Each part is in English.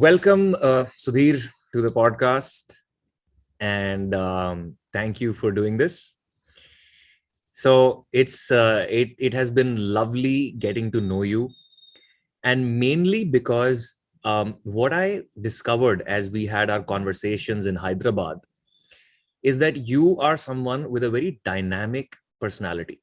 Welcome, Sudhir, to the podcast, and thank you for doing this. So it has been lovely getting to know you, and mainly because what I discovered as we had our conversations in Hyderabad is that you are someone with a very dynamic personality.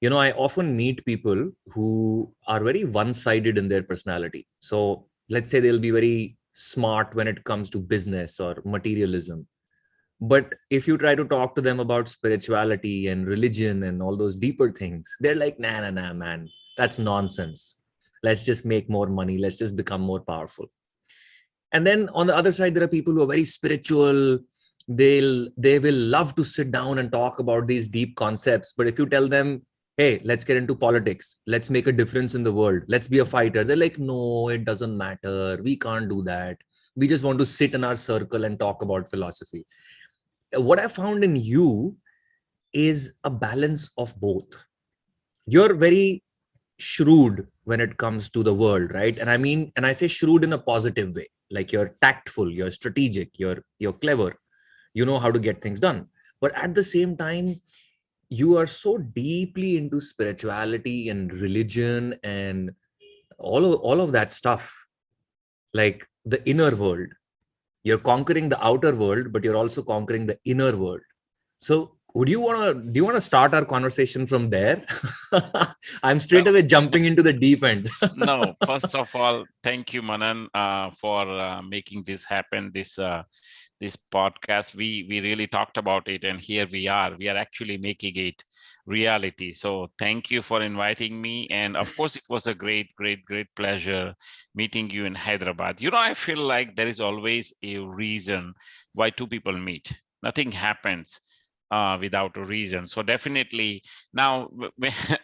I often meet people who are very one-sided in their personality. So let's say they'll be very smart when it comes to business or materialism. But if you try to talk to them about spirituality and religion and all those deeper things, they're like, nah, nah, nah, man, that's nonsense. Let's just make more money. Let's just become more powerful. And then on the other side, there are people who are very spiritual. They will love to sit down and talk about these deep concepts. But if you tell them, hey, let's get into politics, let's make a difference in the world, let's be a fighter, they're like, no, it doesn't matter. We can't do that. We just want to sit in our circle and talk about philosophy. What I found in you is a balance of both. You're very shrewd when it comes to the world, right? And I say shrewd in a positive way. Like you're tactful, you're strategic, you're clever, you know how to get things done. But at the same time, you are so deeply into spirituality and religion and all of that stuff, like the inner world. You're conquering the outer world, but you're also conquering the inner world. So do you want to start our conversation from there? I'm straight Well, away jumping into the deep end. no, first of all, thank you, Manan, for making this happen. This podcast, we really talked about it, and here we are. We are actually making it reality. So thank you for inviting me. And of course, it was a great pleasure meeting you in Hyderabad. I feel like there is always a reason why two people meet. Nothing happens without a reason. So definitely now,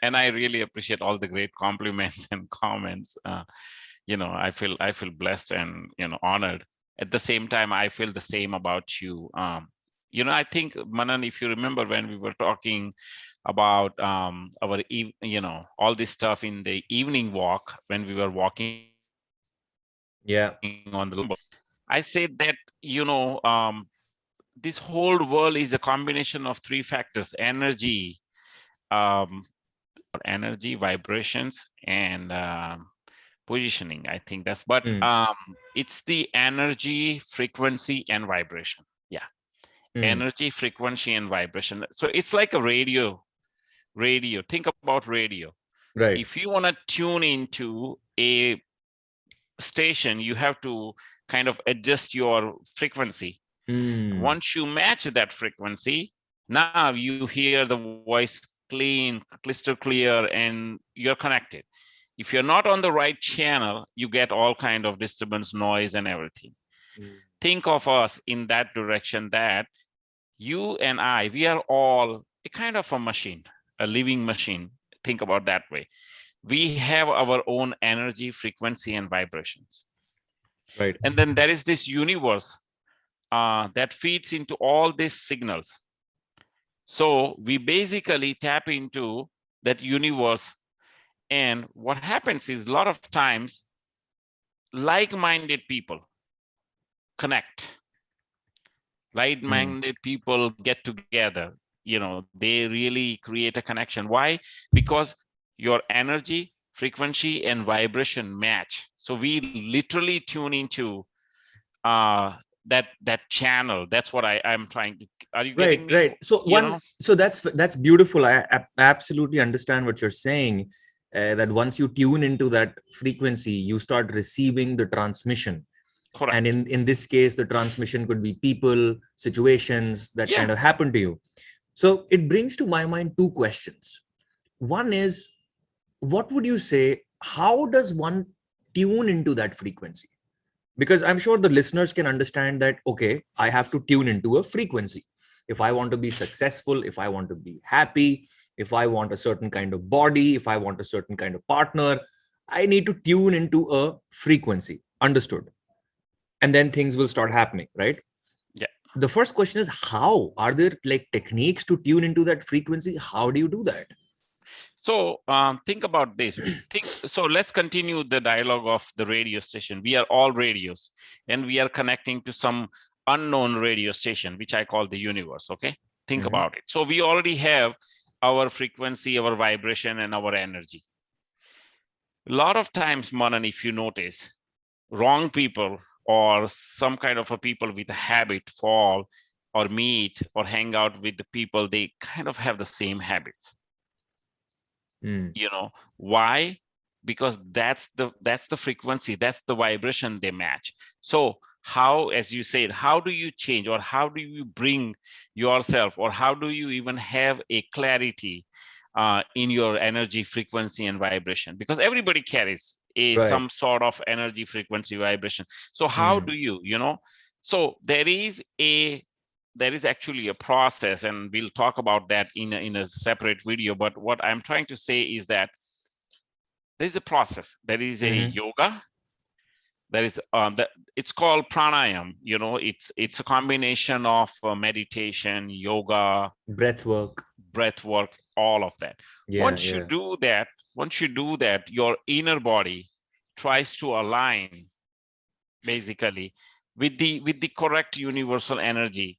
and I really appreciate all the great compliments and comments. I feel blessed and honored. At the same time, I feel the same about you. I think, Manan, if you remember when we were talking about all this stuff in the evening walk when we were walking on the Yeah. I said that this whole world is a combination of three factors: energy, um, energy, vibrations, and positioning. I think that's, but Mm, it's the energy, frequency, and vibration. Yeah, mm, energy, frequency, and vibration. So it's like a radio. Think about radio. right. If you want to tune into a station, you have to kind of adjust your frequency. Mm, Once you match that frequency, now you hear the voice clean, crystal clear, and you're connected. If you're not on the right channel, you get all kind of disturbance, noise, and everything. mm, Think of us in that direction, that you and I, we are all a kind of a machine, a living machine. Think about that way. We have our own energy, frequency, and vibrations. right. And then there is this universe that feeds into all these signals. So we basically tap into that universe. And what happens is, a lot of times, like-minded people connect. Mm, Like-minded people get together. They really create a connection. Why? Because your energy, frequency, and vibration match. So we literally tune into uh, that channel. That's what I'm trying to. Are you right, getting me? right. So that's beautiful. I absolutely understand what you're saying. That once you tune into that frequency, you start receiving the transmission. And Correct. in this case, the transmission could be people, situations that Yeah. kind of happen to you. So it brings to my mind two questions. One is, what would you say, how does one tune into that frequency? Because I'm sure the listeners can understand that, okay, I have to tune into a frequency. If I want to be successful, if I want to be happy, if I want a certain kind of body, if I want a certain kind of partner, I need to tune into a frequency. Understood? And then things will start happening, right? Yeah. The first question is, how? Are there like techniques to tune into that frequency? How do you do that? So think about this. So let's continue the dialogue of the radio station. We are all radios, and we are connecting to some unknown radio station, which I call the universe. Okay, think Mhm. about it. So we already have our frequency, our vibration, and our energy. A lot of times, Manan, if you notice, wrong people or some kind of a people with a habit fall or meet or hang out with the people, they kind of have the same habits. Mm. Why? Because that's the frequency, that's the vibration they match. So how, as you said, how do you change, or how do you bring yourself, or how do you even have a clarity in your energy, frequency, and vibration? Because everybody carries a Right. some sort of energy, frequency, vibration. So how Mm. do so there is actually a process, and we'll talk about that in a separate video. But what I'm trying to say is that there is a process. There is a Mhm. yoga. There is it's called pranayam. It's a combination of meditation, yoga, Breath work. breath work, all of that. Yeah, Once you yeah. do that, your inner body tries to align, basically, with the correct universal energy,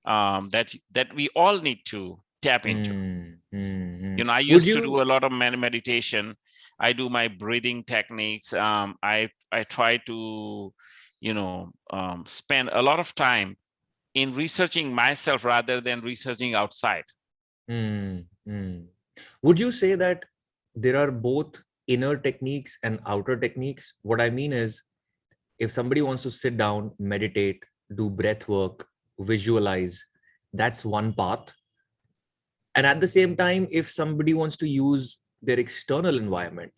that we all need to tap into. Mm. Mm. I Would used to you? do a lot of meditation. I do my breathing techniques. I try to spend a lot of time in researching myself rather than researching outside. Mm. Mm. Would you say that there are both inner techniques and outer techniques? What I mean is, if somebody wants to sit down, meditate, do breath work, visualize, that's one path. And at the same time, if somebody wants to use their external environment,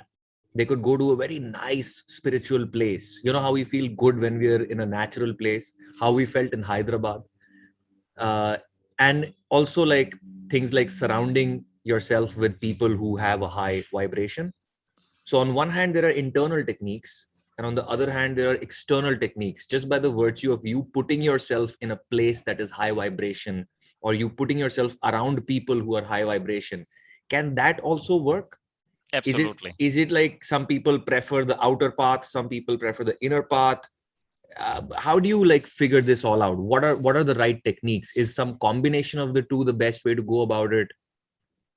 they could go to a very nice spiritual place. You know how we feel good when we are in a natural place, how we felt in Hyderabad. uh, and also like things like surrounding yourself with people who have a high vibration. So on one hand there are internal techniques, and on the other hand there are external techniques. Just by the virtue of you putting yourself in a place that is high vibration, or you putting yourself around people who are high vibration, can that also work? is it Absolutely. is it like some people prefer the outer path, some people prefer the inner path? How do you like figure this all out? What are the right techniques? Is some combination of the two the best way to go about it,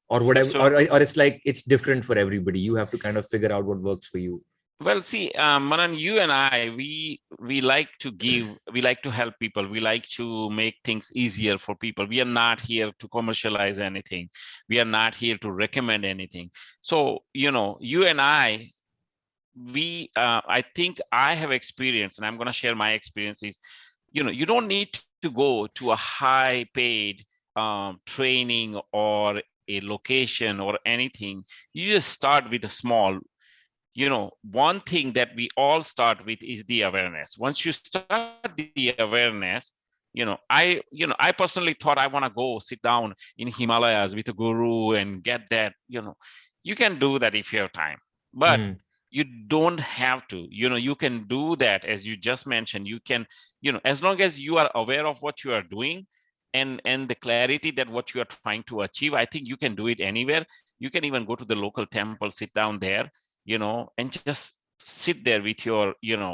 or whatever, Absolutely. or it's like it's different for everybody, you have to kind of figure out what works for you? Well, see, Manan, you and I, we like to help people. We like to make things easier for people. We are not here to commercialize anything. We are not here to recommend anything. So, you and I think I have experience, and I'm going to share my experiences. You don't need to go to a high paid training or a location or anything. You just start with a small. One thing that we all start with is the awareness. Once you start the awareness, I personally thought I want to go sit down in Himalayas with a guru and get that. You can do that if you have time, but Mm, you don't have to. You can do that, as you just mentioned. You can, as long as you are aware of what you are doing, and the clarity that what you are trying to achieve, I think you can do it anywhere. You can even go to the local temple, sit down there, and just sit there with your, mm,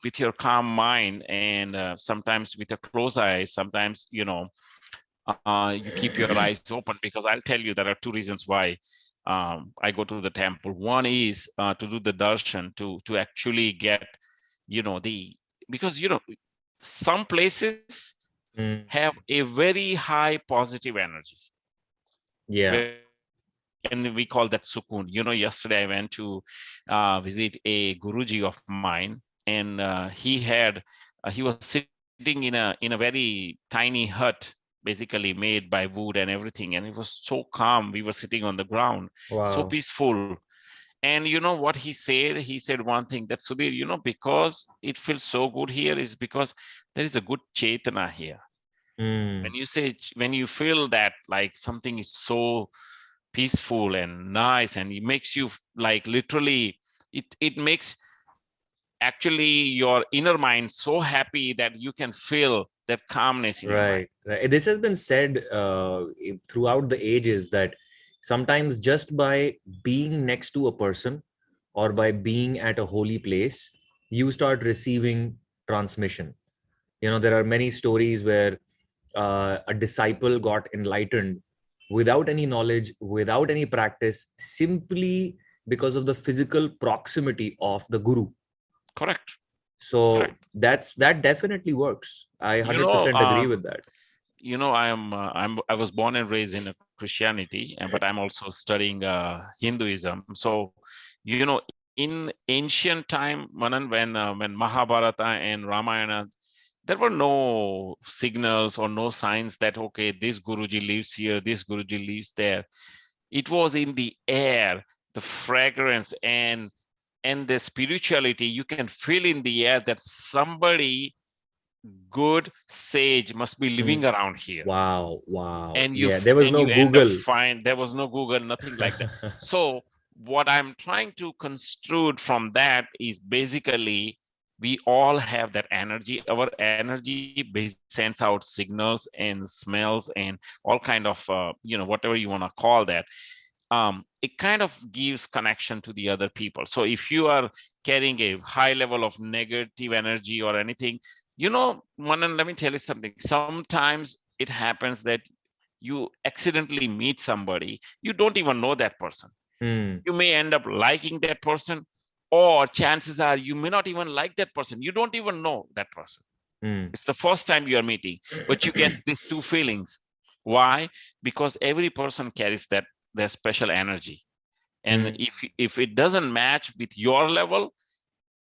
with your calm mind, and sometimes with your closed eyes. Sometimes, you keep your eyes open, because I'll tell you there are two reasons why I go to the temple. One is to do the darshan, to actually get, the because some places mm. have a very high positive energy, Yeah. and we call that sukun. Yesterday I went to visit a guruji of mine, and he was sitting in a very tiny hut, basically made by wood and everything, and it was so calm. We were sitting on the ground, so Wow. peaceful. And you know what he said? He said one thing, that Sudhir, because it feels so good here, is because there is a good chetana here. Mm. When you feel that like something is so peaceful and nice, and it makes you like literally, it makes actually your inner mind so happy that you can feel that calmness in your mind. Right, right. This has been said throughout the ages that Sometimes just by being next to a person or by being at a holy place, you start receiving transmission. There are many stories where a disciple got enlightened without any knowledge, without any practice, simply because of the physical proximity of the guru. Correct. So Correct. that definitely works. I You know, 100% agree with that. I was born and raised in a Christianity, but I'm also studying Hinduism. So, in ancient time, Manan, when Mahabharata and Ramayana, there were no signals or no signs that, okay, this Guruji lives here, this Guruji lives there. It was in the air, the fragrance and the spirituality. You can feel in the air that somebody good sage must be living Mm. around here. Wow, wow. And Yeah, there was and no you end up Google. find there was no Google, nothing like that. So what I'm trying to construe from that is basically we all have that energy. Our energy basically sends out signals and smells and all kind of whatever you want to call that. It kind of gives connection to the other people. So if you are carrying a high level of negative energy or anything, Manan, let me tell you something. Sometimes it happens that you accidentally meet somebody, you don't even know that person. Mm, You may end up liking that person, or chances are you may not even like that person. You don't even know that person. mm, It's the first time you are meeting, but you get these two feelings. Why? Because every person carries that their special energy. And mm. if it doesn't match with your level,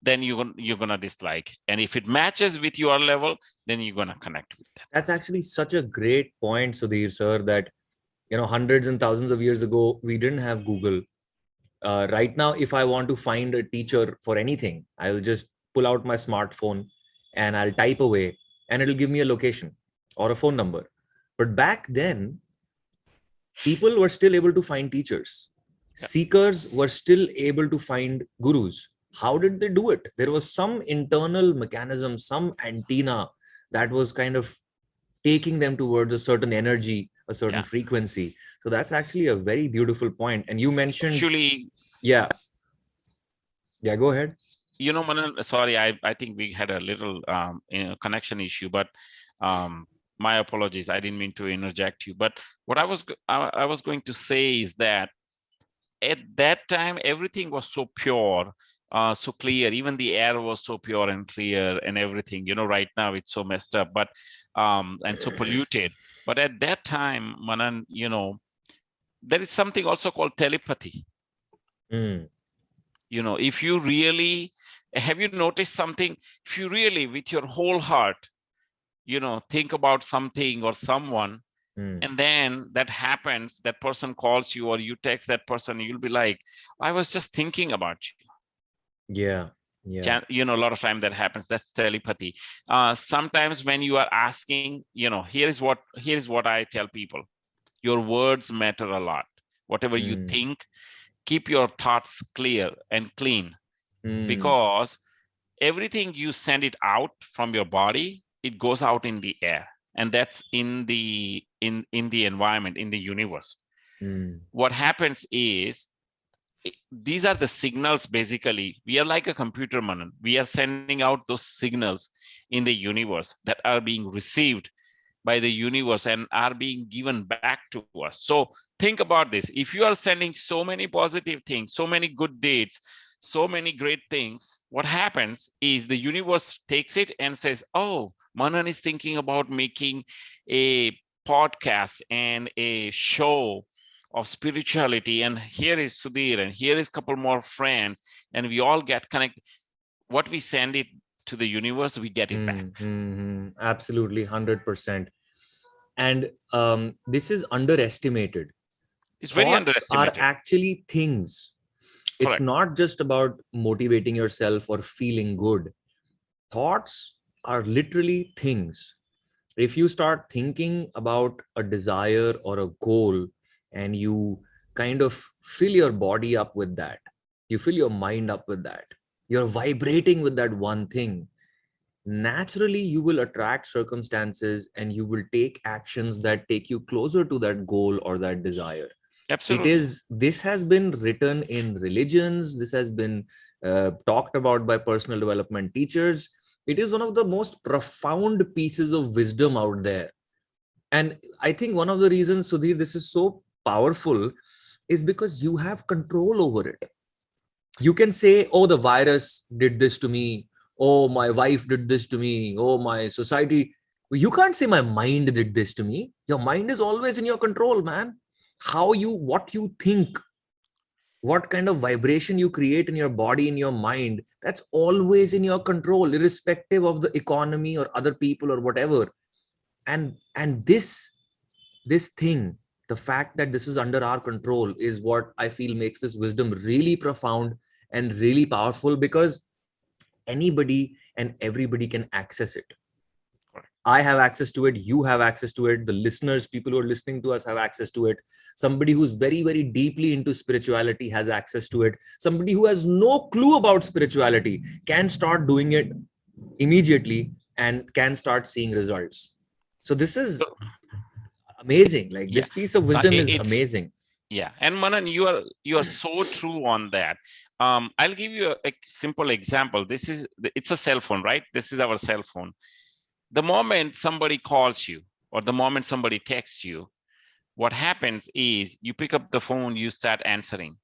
then you're gonna dislike. And if it matches with your level, then you're gonna connect with that That's person. actually such a great point, Sudhir sir, that hundreds and thousands of years ago we didn't have Google. Right now, if I want to find a teacher for anything, I'll just pull out my smartphone and I'll type away, and it'll give me a location or a phone number. But back then, people were still able to find teachers. Yeah, Seekers were still able to find gurus. How did they do it? There was some internal mechanism, some antenna that was kind of taking them towards a certain energy, a certain yeah. frequency. So that's actually a very beautiful point. And you mentioned, Actually, yeah, yeah, go ahead. Manan, sorry, I think we had a little connection issue, but um, my apologies. I didn't mean to interject you. But what I was going to say is that at that time everything was so pure, so clear. Even the air was so pure and clear and everything. Right now it's so messed up, but and so polluted. But at that time, Manan, there is something also called telepathy. Mm, If you really have, you noticed something, if you really with your whole heart, think about something or someone, mm. and then that happens, that person calls you or you text that person, you'll be like, I was just thinking about you. Yeah, yeah. A lot of time that happens. That's telepathy. Sometimes when you are asking, here is what I tell people. Your words matter a lot. Whatever you Mm, think, keep your thoughts clear and clean, mm, because everything you send it out from your body, it goes out in the air, and that's in the environment, in the universe. mm, What happens is, these are the signals. Basically, we are like a computer, Manan. We are sending out those signals in the universe that are being received by the universe and are being given back to us. So think about this. If you are sending so many positive things, so many good deeds, so many great things, what happens is the universe takes it and says, oh, Manan is thinking about making a podcast and a show of spirituality, and here is Sudhir, and here is a couple more friends, and we all get connected. What we send it to the universe, we get it back. Absolutely, 100%. And this is underestimated. It's very Thoughts are underestimated. actually things. It's Correct. not just about motivating yourself or feeling good. Thoughts are literally things. If you start thinking about a desire or a goal, and you kind of fill your body up with that, you fill your mind up with that, you're vibrating with that one thing, naturally you will attract circumstances and you will take actions that take you closer to that goal or that desire. Absolutely. This has been written in religions. This has been talked about by personal development teachers. It is one of the most profound pieces of wisdom out there. And I think one of the reasons, Sudhir, this is so powerful is because you have control over it. You can say, oh, the virus did this to me. Oh, my wife did this to me. Oh, my society. You can't say my mind did this to me. Your mind is always in your control, man. What you think, what kind of vibration you create in your body, in your mind, that's always in your control, irrespective of the economy or other people or whatever. And this thing, the fact that this is under our control, is what I feel makes this wisdom really profound and really powerful, because anybody and everybody can access it. Correct. I have access to it, you have access to it, the listeners, people who are listening to us, have access to it. Somebody who's very, very deeply into spirituality has access to it. Somebody who has no clue about spirituality can start doing it immediately and can start seeing results. So this is So, amazing. Like, yeah, this piece of wisdom is it's amazing. yeah. And Manan, you are so true on that. I'll give you a simple example. It's a cell phone, right? This is our cell phone. The moment somebody calls you or the moment somebody texts you, what happens is you pick up the phone, you start answering,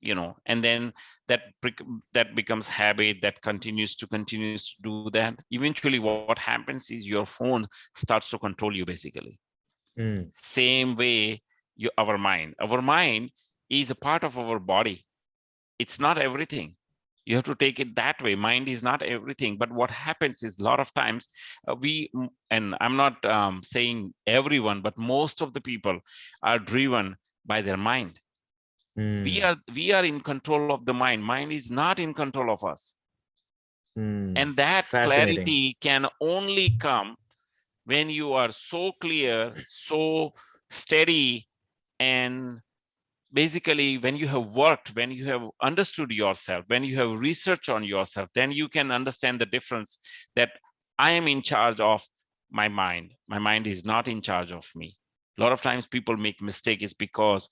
and then that becomes habit, that continues to do that. Eventually what happens is your phone starts to control you, basically. Mm, Same way, our mind is a part of our body. It's not everything. You have to take it that way. Mind is not everything. But what happens is, a lot of times, and I'm not saying everyone, but most of the people are driven by their mind. we mm, are we are in control of the mind. Mind is not in control of us. mm. And that Fascinating. clarity can only come when you are so clear, so steady, and basically when you have worked, when you have understood yourself, when you have researched on yourself, then you can understand the difference, that I am in charge of my mind. My mind is not in charge of me. A lot of times people make mistakes because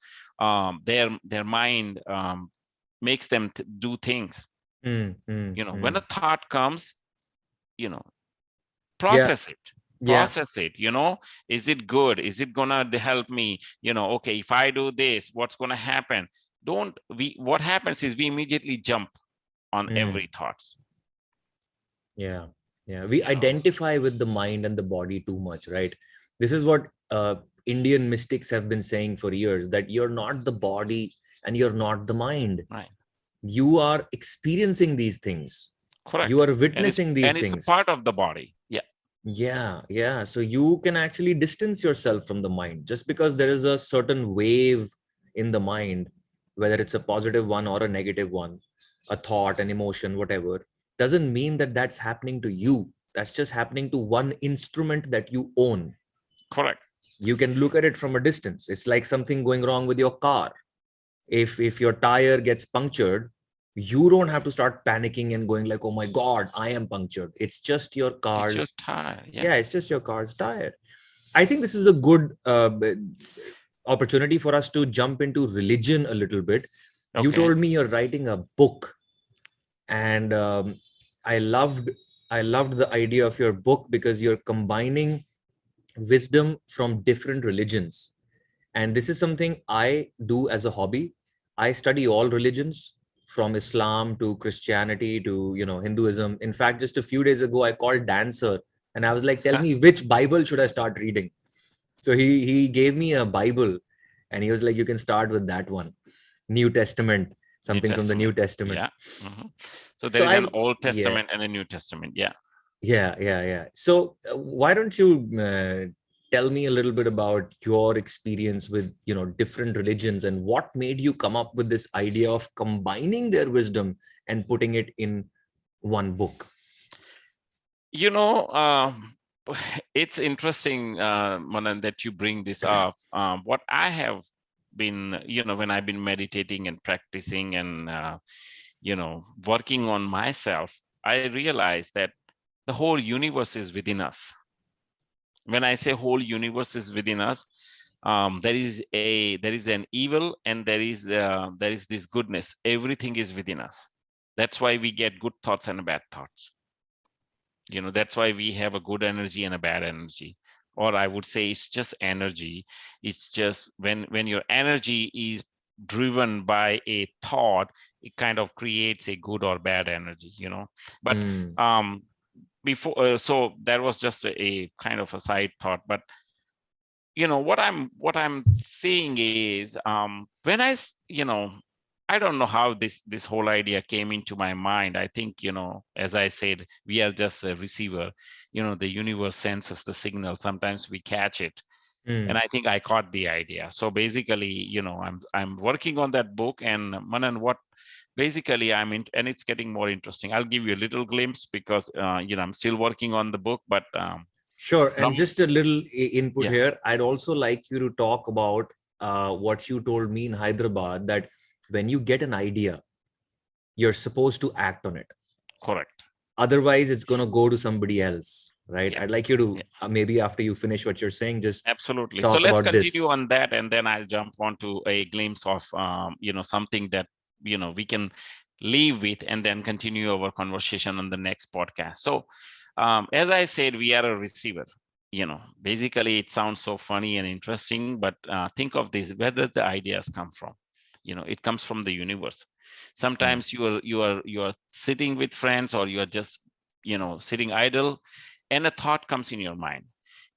their mind makes them do things. Mm, mm, When a mm. thought comes, you know Yeah, process it. yeah. Process it. Is it good? Is it gonna help me? Okay, if I do this, what's gonna happen? Don't we What happens is we immediately jump on Mm, every thoughts. yeah, yeah. We you know identify with the mind and the body too much, right? This is what Indian mystics have been saying for years, that you're not the body and you're not the mind. right. You are experiencing these things. You Correct. are and it's witnessing these and it's a things. part of the body. Yeah. Yeah, yeah. So you can actually distance yourself from the mind just because there is a certain wave in the mind, whether it's a positive one or a negative one, a thought, an emotion, whatever, doesn't mean that that's happening to you. That's just happening to one instrument that you own. Correct. You can look at it from a distance. It's like something going wrong with your car. If your tire gets punctured, you don't have to start panicking and going like, oh my god, I am punctured. It's just your It's car's, just tired. Yeah. yeah, it's just your car's tire. I think this is a good opportunity for us to jump into religion a little bit. You Okay. told me you're writing a book, and I loved I loved the idea of your book because you're combining wisdom from different religions, and this is something I do as a hobby. I study all religions, from Islam to Christianity to Hinduism. In fact, just a few days ago, I called dancer and I was like, tell me, which Bible should I start reading? So he gave me a Bible, and he was like, you can start with that one, New Testament, New something from the New Testament. Testament. Yeah. hmm So there So is an I Old yeah, Testament and a New Testament. Yeah. yeah. So why don't you tell me a little bit about your experience with different religions, and what made you come up with this idea of combining their wisdom and putting it in one book? you know it's interesting, Manan, that you bring this up. What I have been, when I've been meditating and practicing and working on myself, I realized that the whole universe is within us. When I say whole universe is within us, there is an evil, and there is this goodness. Everything is within us. That's why we get good thoughts and bad thoughts. That's why we have a good energy and a bad energy. Or I would say it's just energy. It's just when your energy is driven by a thought, it kind of creates a good or bad energy. But Mm. before so that was just a kind of a side thought. But what I'm seeing is, when I don't know how this whole idea came into my mind. I think, as I said, we are just a receiver. The universe sends us the signal. Sometimes we catch it. And Mm. I think I caught the idea. So basically, I'm working on that book. And Manan, what basically I'm in, and it's getting more interesting. I'll give you a little glimpse, because I'm still working on the book. But Sure. from And just a little input yeah, here. I'd also like you to talk about what you told me in Hyderabad, that when you get an idea, you're supposed to act on it. correct. Otherwise, it's going to go to somebody else, right? Yeah. I'd like you to Yeah. maybe after you finish what you're saying, just Absolutely. So talk let's about continue this. on that, and then I'll jump onto a glimpse of something that we can leave with, and then continue our conversation on the next podcast. So, as I said, we are a receiver. Basically, it sounds so funny and interesting, but think of this: where does the ideas come from? It comes from the universe. Mm. Sometimes you are sitting with friends, or you are just sitting idle, and a thought comes in your mind.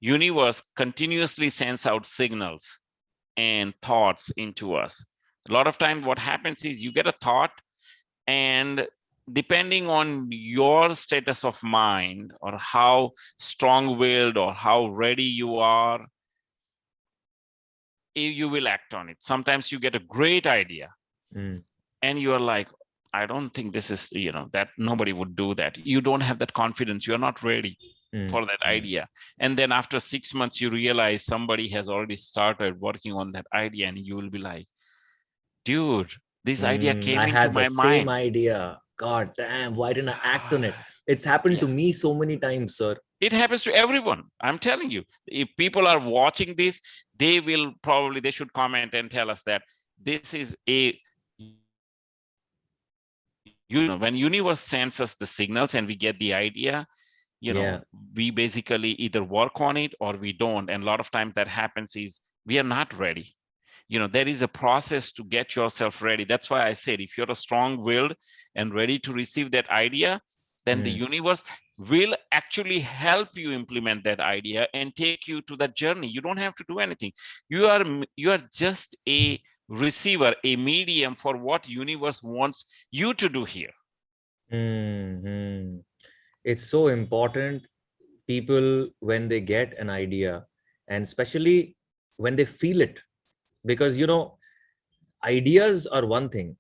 Universe continuously sends out signals and thoughts into us. A lot of times what happens is you get a thought, and depending on your status of mind, or how strong-willed or how ready you are, you will act on it. Sometimes you get a great idea, Mm. and you are like, I don't think this is, that nobody would do that. You don't have that confidence. You're not ready Mm. for that Mm. idea. And then after 6 months, you realize somebody has already started working on that idea, and you will be like, dude, this idea came I into had the my same mind. idea. God damn, why didn't I act on it? It's happened Yeah, to me so many times, sir. it happens to everyone. I'm telling you, if people are watching this, they should comment and tell us that this is a when universe sends us the signals and we get the idea, Yeah. we basically either work on it or we don't. And a lot of times that happens is we are not ready. There is a process to get yourself ready. That's why I said, if you're a strong-willed and ready to receive that idea, then the Mm. universe will actually help you implement that idea and take you to that journey. You don't have to do anything. You are just a receiver, a medium for what universe wants you to do here. Mm. It's so important, people, when they get an idea, and especially when they feel it, because ideas are one thing,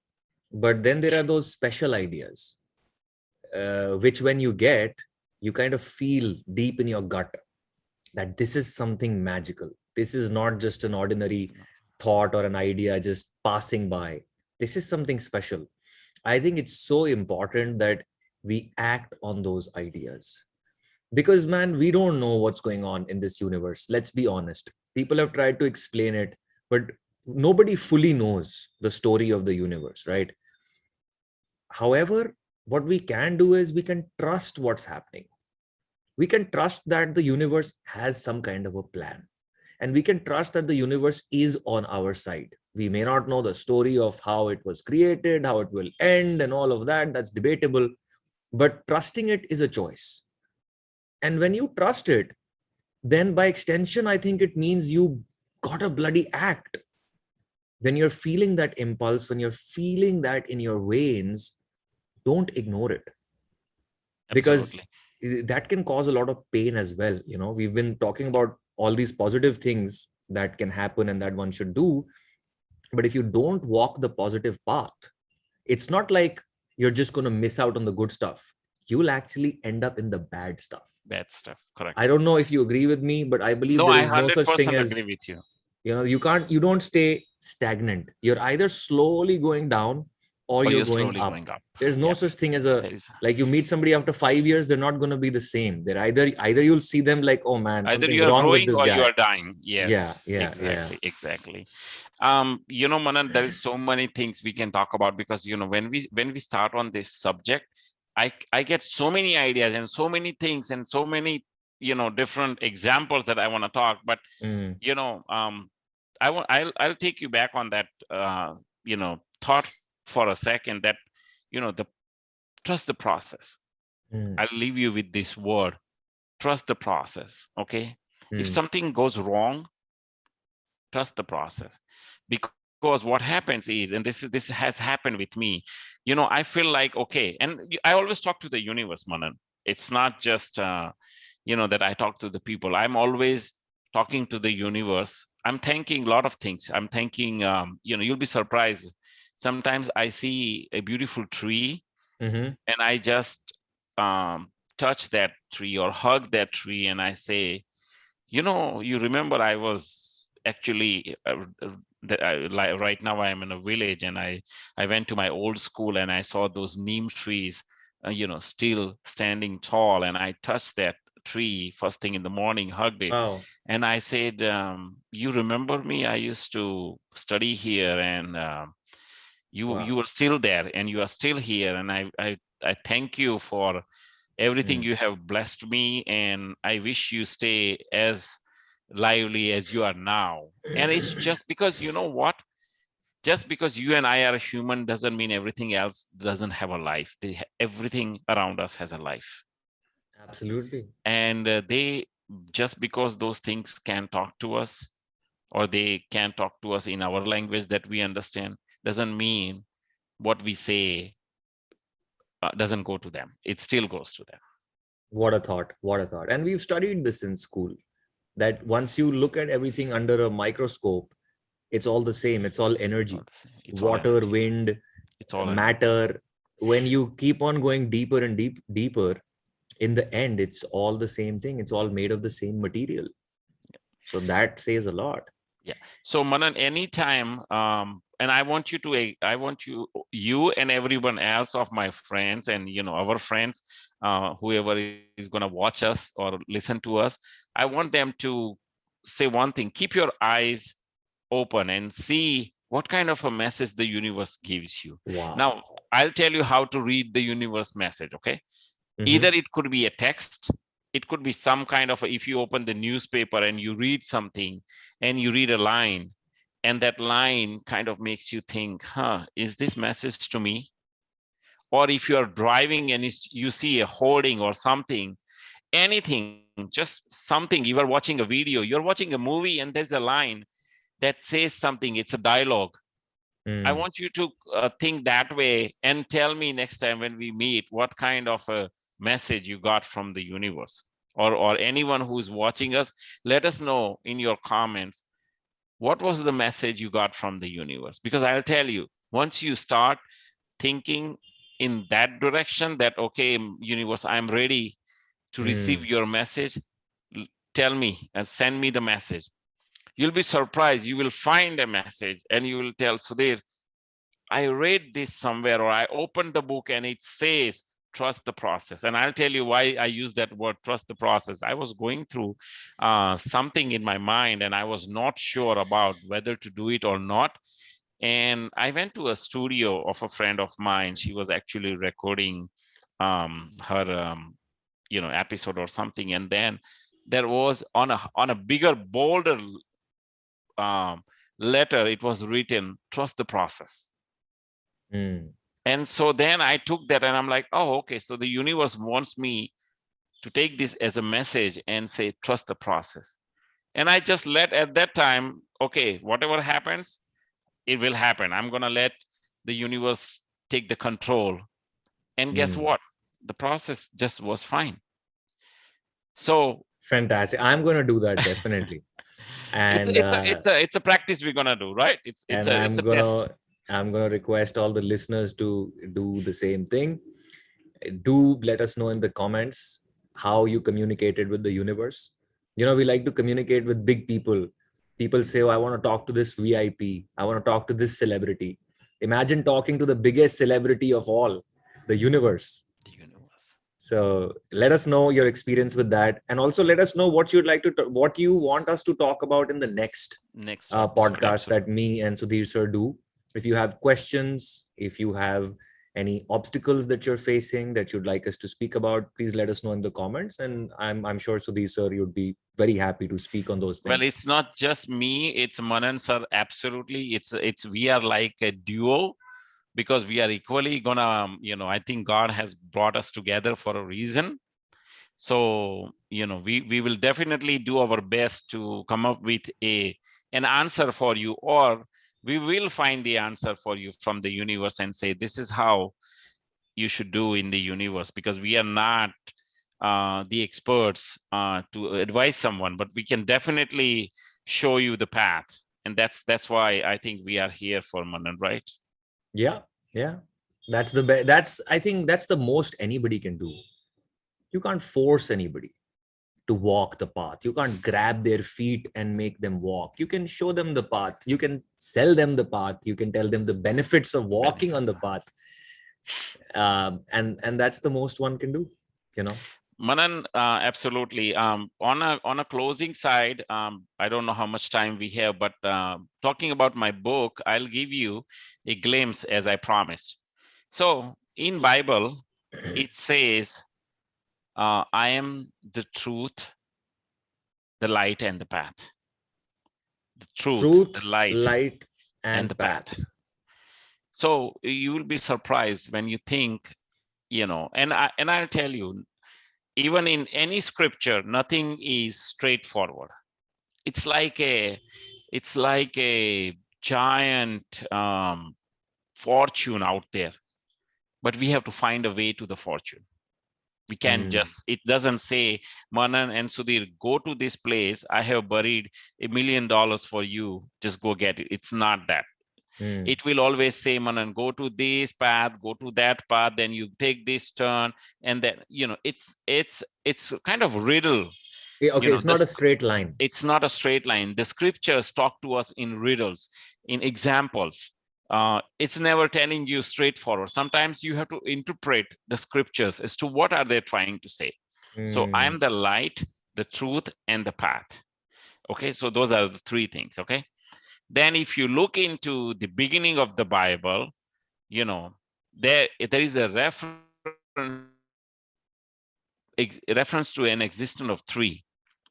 but then there are those special ideas, which when you get, you kind of feel deep in your gut that this is something magical. This is not just an ordinary thought or an idea just passing by. This is something special. I think it's so important that we act on those ideas, because man, we don't know what's going on in this universe. Let's be honest. People have tried to explain it, but nobody fully knows the story of the universe, right? However, what we can do is we can trust what's happening. We can trust that the universe has some kind of a plan, and we can trust that the universe is on our side. We may not know the story of how it was created, how it will end, and all of that. That's debatable, but trusting it is a choice. And when you trust it, then by extension, I think it means you gotta bloody act. When you're feeling that impulse, when you're feeling that in your veins, don't ignore it, because Absolutely. that can cause a lot of pain as well. We've been talking about all these positive things that can happen and that one should do, but if you don't walk the positive path, it's not like you're just going to miss out on the good stuff. You'll actually end up in the bad stuff. Bad stuff. Correct. I don't know if you agree with me, but I believe No, there I is no such thing 100% agree as, with you. you don't stay stagnant. You're either slowly going down, or or you're you're going slowly up. going up. There's no Yeah, such thing as a, there is. like, you meet somebody after 5 years, they're not going to be the same. They're either you'll see them like, oh man, Either something's you are wrong with growing this or you guy. are dying. Yeah, Yes, yeah, yeah. exactly, exactly. Manan, there is so many things we can talk about, because when we start on this subject, I get so many ideas and so many things and so many different examples that I want to talk. But Mm, I'll take you back on that thought for a second, that the trust the process. mm, I'll leave you with this word: trust the process. Okay, if mm, something goes wrong, trust the process. Because what happens is, and this has happened with me, I feel like, okay, and I always talk to the universe, Manan. It's not just that I talk to the people. I'm always talking to the universe. I'm thanking a lot of things. I'm thanking, you'll be surprised. Sometimes I see a beautiful tree, mm-hmm. and I just touch that tree or hug that tree, and I say, you remember, I was actually like right now I am in a village, and I went to my old school, and I saw those neem trees, still standing tall, and I touched that tree first thing in the morning, hugged it, Wow. and I said, you remember me? I used to study here, and you Wow. were still there, and you are still here, and I thank you for everything Mm. you have blessed me, and I wish you stay as lively as you are now. And it's just because, you know what, just because you and I are human doesn't mean everything else doesn't have a life. Everything around us has a life. Absolutely. And they just because those things can talk to us, or they can talk to us in our language that we understand, doesn't mean what we say doesn't go to them. It still goes to them. What a thought. What a thought. And we've studied this in school, that once you look at everything under a microscope, it's all the same. It's all It's all energy, the same. It's all water, energy. wind, It's all energy. matter. When you keep on going deeper and deeper, in the end, it's all the same thing. It's all made of the same material. So that says a lot. Yeah. So Manan, anytime, and I want you to, I want you and everyone else of my friends, and our friends, whoever is going to watch us or listen to us, I want them to say one thing: keep your eyes open and see what kind of a message the universe gives you. Now, Wow. I'll tell you how to read the universe message. Okay, either Mm-hmm. it could be a text, it could be some kind of if you open the newspaper and you read something, and you read a line, and that line kind of makes you think, is this message to me? Or if you are driving and you see a hoarding or something, anything, just something, you are watching a video, you're watching a movie, and there's a line that says something, it's a dialogue. I Mm. want you to think that way, and tell me next time when we meet what kind of a message you got from the universe, or anyone who's watching us. Let us know in your comments what was the message you got from the universe. Because I'll tell you, once you start thinking in that direction, that okay, universe, I'm ready to receive Mm. your message, tell me and send me the message. You'll be surprised. You will find a message and you will tell Sudhir, I read this somewhere, or I opened the book and it says trust the process. And I'll tell you why I use that word, trust the process. I was going through something in my mind, and I was not sure about whether to do it or not. And I went to a studio of a friend of mine. She was actually recording her episode or something. And then there was on a bigger, bolder um, letter, it was written, trust the process. Mm. And so then I took that, and I'm like, oh, okay, so the universe wants me to take this as a message and say, trust the process. And I just let at that time, okay, whatever happens, it will happen. I'm going to let the universe take the control. And guess Mm. what? The process just was fine. So Fantastic. I'm going to do that definitely. it's And it's a it's a it's a practice we're gonna do, right? It's it's and a it's a test. I'm gonna request all the listeners to do the same thing. Do let us know in the comments how you communicated with the universe. We like to communicate with big people. People say, oh, I want to talk to this VIP, I want to talk to this celebrity. Imagine talking to the biggest celebrity of all, the universe. The universe. So let us know your experience with that, and also let us know what you'd like to, what you want us to talk about in the next podcast episode. that me and Sudhir sir do. If you have questions, if you have any obstacles that you're facing that you'd like us to speak about, please let us know in the comments. And I'm sure Sudhir sir, you'd be very happy to speak on those Well, things. it's not just me, it's Manan sir. Absolutely. It's we are like a duo, because we are equally gonna, I think God has brought us together for a reason. So, we will definitely do our best to come up with an answer for you, or we will find the answer for you from the universe and say, this is how you should do in the universe, because we are not the experts to advise someone, but we can definitely show you the path. And that's why I think we are here for Manan, right? Yeah, yeah. That's the best. I think that's the most anybody can do. You can't force anybody to walk the path. You can't grab their feet and make them walk. You can show them the path. You can sell them the path. You can tell them the benefits of walking on the path. And that's the most one can do, you know. Manan, absolutely. On a closing side, I don't know how much time we have, but talking about my book, I'll give you a glimpse as I promised. So in Bible, it says, I am the truth, the light, and the path. The truth, the Light, and and the path. path. So you will be surprised when you think, I'll tell you, even in any scripture, nothing is straightforward. It's like a giant fortune out there, but we have to find a way to the fortune. We can't just, it doesn't say, Manan and Sudhir, go to this place, I have buried $1 million for you, just go get it. It's not that. It will always say, Manan, go to this path, go to that path, then you take this turn, and then it's kind of riddle. Okay, it's not a straight line. It's not a straight line. The scriptures talk to us in riddles, in examples. It's never telling you straightforward. Sometimes you have to interpret the scriptures as to what are they trying to say. So I am the light, the truth, and the path. Okay, so those are the three things. Okay, then if you look into the beginning of the Bible, there is a reference to an existence of three.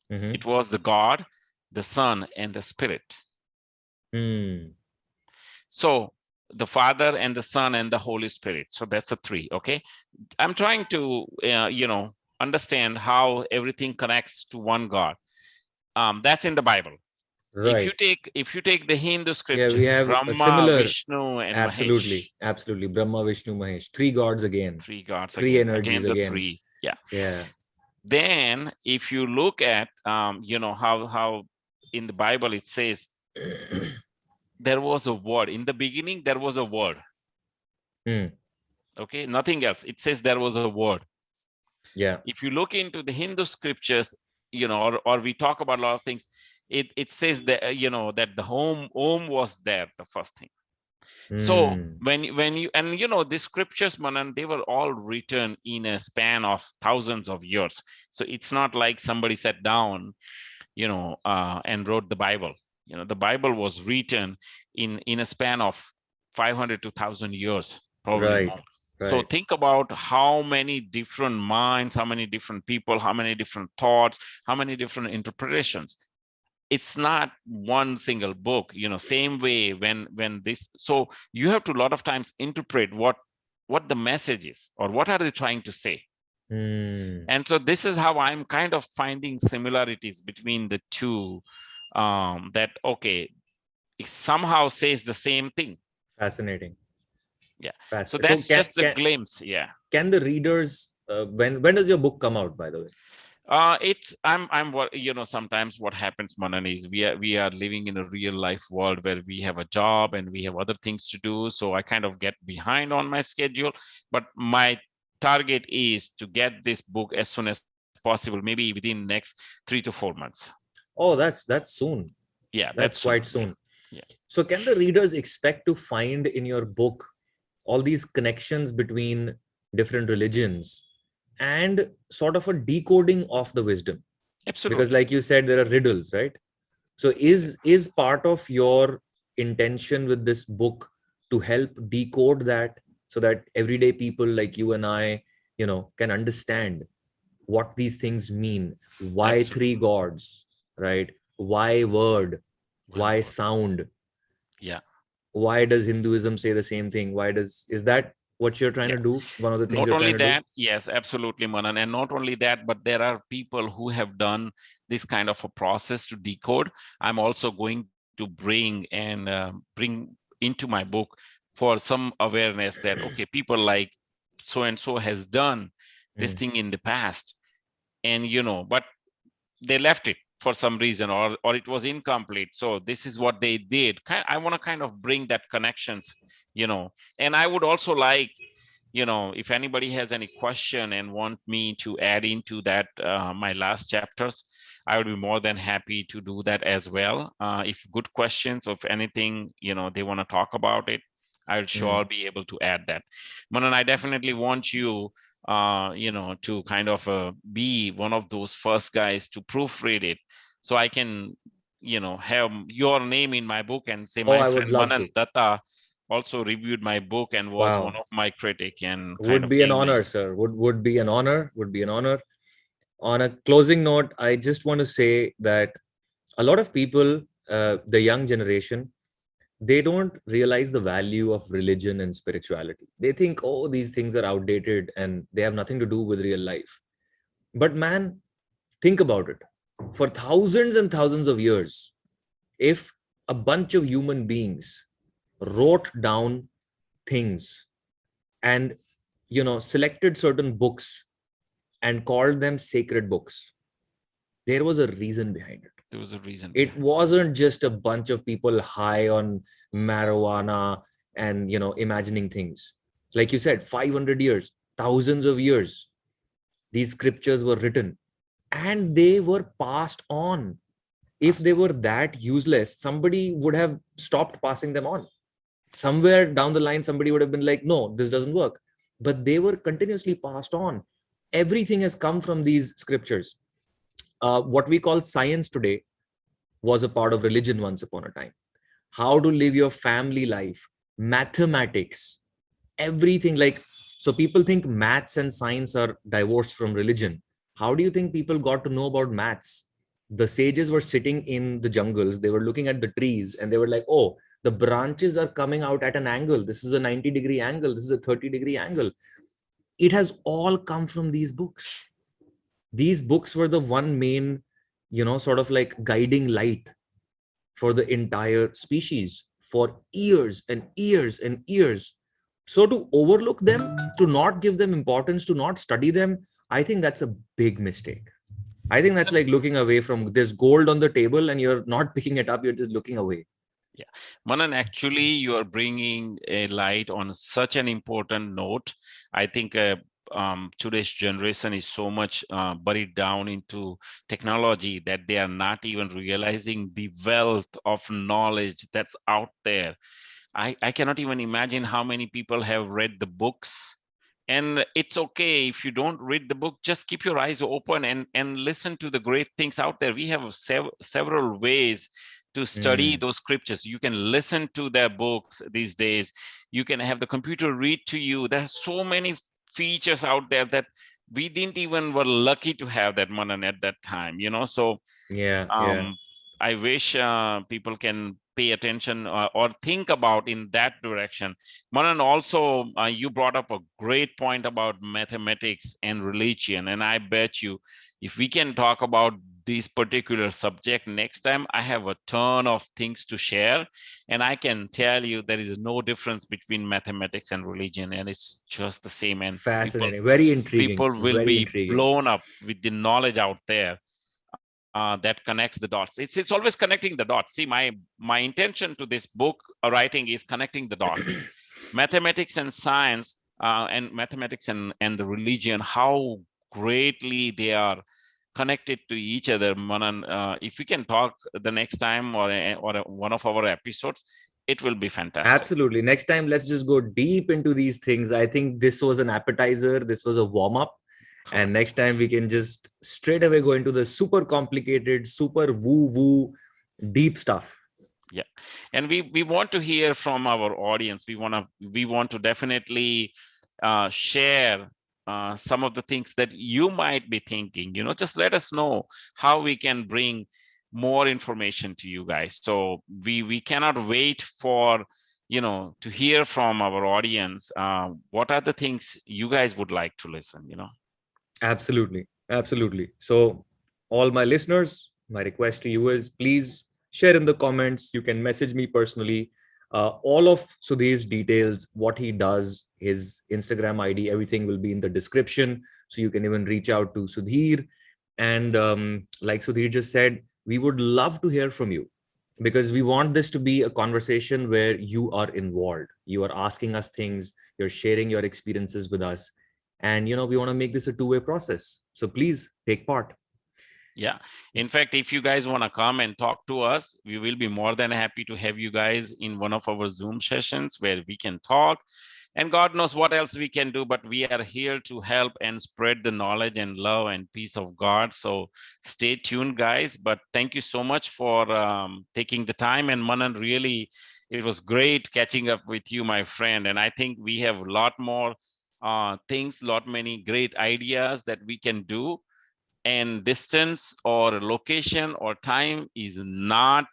It was the God, the Son, and the Spirit. So the Father and the Son and the Holy Spirit. So that's a three. Okay, I'm trying to understand how everything connects to one God. That's in the Bible. Right. If you take the Hindu Yeah, scriptures, we have a Brahma, similar. Vishnu, and Absolutely, Mahesh. absolutely. Brahma, Vishnu, Mahesh. Three gods again. Three gods Three again. energies Again, the again. three. Yeah. Yeah. Then if you look at how in the Bible it says there was a word. In the beginning, there was a word. Okay, nothing else. It says there was a word. Yeah. If you look into the Hindu scriptures, or we talk about a lot of things, it says that that the Om was there, the first thing. So when you the scriptures, Manan, they were all written in a span of thousands of years. So it's not like somebody sat down, and wrote the Bible. The Bible was written in a span of 500 to 1,000 years, probably more. So think about how many different minds, how many different people, how many different thoughts, how many different interpretations. It's not one single book, same way when this. So you have to a lot of times interpret what the message is, or what are they trying to say. And so this is how I'm kind of finding similarities between the two, that okay, it somehow says the same thing. Fascinating. Yeah. So that's just a glimpse. Yeah. Can the readers, when does your book come out, by the way? It's I'm what sometimes what happens, Manan, is we are living in a real life world where we have a job and we have other things to do. So I kind of get behind on my schedule, but my target is to get this book as soon as possible, maybe within next 3 to 4 months. Oh, that's soon. Yeah, That's quite soon. Yeah, So can the readers expect to find in your book all these connections between different religions and sort of a decoding of the wisdom? Because absolutely. like you said, there are riddles, right? So is part of your intention with this book to help decode that, so that everyday people like you and I, can understand what these things mean? Why three Absolutely. gods, right? Why word? Why Why word? sound? Yeah. Why does Hinduism say the same thing? Is that what you're trying Yeah. to do? One of the things Not you're trying only to do? that, yes, absolutely, Manan. And not only that, but there are people who have done this kind of a process to decode. I'm also going to bring and bring into my book for some awareness that, okay, people like so and so has done this Mm, thing in the past, and but they left it for some reason, or it was incomplete, so this is what they did. I want to kind of bring that connections, and I would also like, if anybody has any question and want me to add into that, my last chapters, I would be more than happy to do that as well. If good questions, or if anything, they want to talk about it, I'll mm. sure be able to add that. Manan, I definitely want you, to kind of be one of those first guys to proofread it, so I can, have your name in my book and say, Oh, my I would friend love to. Manan Datta also reviewed my book and was one Wow. of my critic, and kind Would of be an gave me. honor, sir. Would be an honor. Would be an honor. On a closing note, I just want to say that a lot of people, the young generation, they don't realize the value of religion and spirituality. They think, oh, these things are outdated and they have nothing to do with real life. But man, think about it. For thousands and thousands of years, if a bunch of human beings wrote down things and selected certain books and called them sacred books, there was a reason behind it. There was a reason It behind. wasn't just a bunch of people high on marijuana and imagining things. Like you said, 500 years, thousands of years, these scriptures were written and they were passed on. If Passed they on. were that useless, somebody would have stopped passing them on. Somewhere down the line, somebody would have been like, no, this doesn't work. But they were continuously passed on. Everything has come from these scriptures. What we call science today was a part of religion once upon a time. How to live your family life, mathematics, everything. Like, so people think maths and science are divorced from religion. How do you think people got to know about maths? The sages were sitting in the jungles, they were looking at the trees and they were like, oh, the branches are coming out at an angle, this is a 90-degree angle, this is a 30-degree angle. It has all come from these books. These books were the one main, sort of like guiding light for the entire species for years and years and years. So to overlook them, to not give them importance, to not study them, I think that's a big mistake. I think that's like looking away from, there's gold on the table and you're not picking it up, you're just looking away. Yeah, Manan, actually, you are bringing a light on such an important note. I think today's generation is so much buried down into technology that they are not even realizing the wealth of knowledge that's out there. I cannot even imagine how many people have read the books. And it's okay if you don't read the book, just keep your eyes open and listen to the great things out there. We have several ways to study Mm, those scriptures. You can listen to their books these days. You can have the computer read to you. There are so many features out there that we didn't even were lucky to have that, Manan, at that time. So yeah, yeah. um, I wish people can pay attention, or think about in that direction. Manan, also, you brought up a great point about mathematics and religion, and I bet you, if we can talk about this particular subject next time, I have a ton of things to share, and I can tell you there is no difference between mathematics and religion, and it's just the same. And people Fascinating. Very intriguing. people will Very be intriguing. blown up with the knowledge out there that connects the dots. It's always connecting the dots. See, my intention to this book writing is connecting the dots. Mathematics and science, and mathematics and the religion, how greatly they are connected to each other, Manan, if we can talk the next time or one of our episodes, it will be fantastic. Absolutely. Next time, let's just go deep into these things. I think this was an appetizer. This was a warm up. And next time we can just straight away go into the super complicated, super woo woo, deep stuff. Yeah, and we want to hear from our audience. We want to definitely share some of the things that you might be thinking. Just let us know how we can bring more information to you guys. So we cannot wait for to hear from our audience. What are the things you guys would like to listen? Absolutely. Absolutely. So, all my listeners, my request to you is please share in the comments. You can message me personally. All of Sudhir's details, what he does, his Instagram ID, everything will be in the description. So, you can even reach out to Sudhir. And like Sudhir just said, we would love to hear from you because we want this to be a conversation where you are involved. You are asking us things, you're sharing your experiences with us, and we want to make this a two-way process, so please take part. Yeah. In fact, if you guys want to come and talk to us, we will be more than happy to have you guys in one of our Zoom sessions where we can talk. And God knows what else we can do, but we are here to help and spread the knowledge and love and peace of God. So stay tuned, guys. But thank you so much for taking the time. And Manan, really, it was great catching up with you, my friend. And I think we have a lot more things, many great ideas that we can do. And distance or location or time is not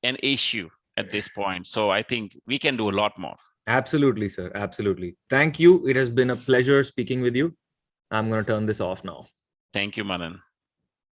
an issue at this point. So I think we can do a lot more. Absolutely, sir. Absolutely. Thank you. It has been a pleasure speaking with you. I'm going to turn this off now. Thank you, Manan.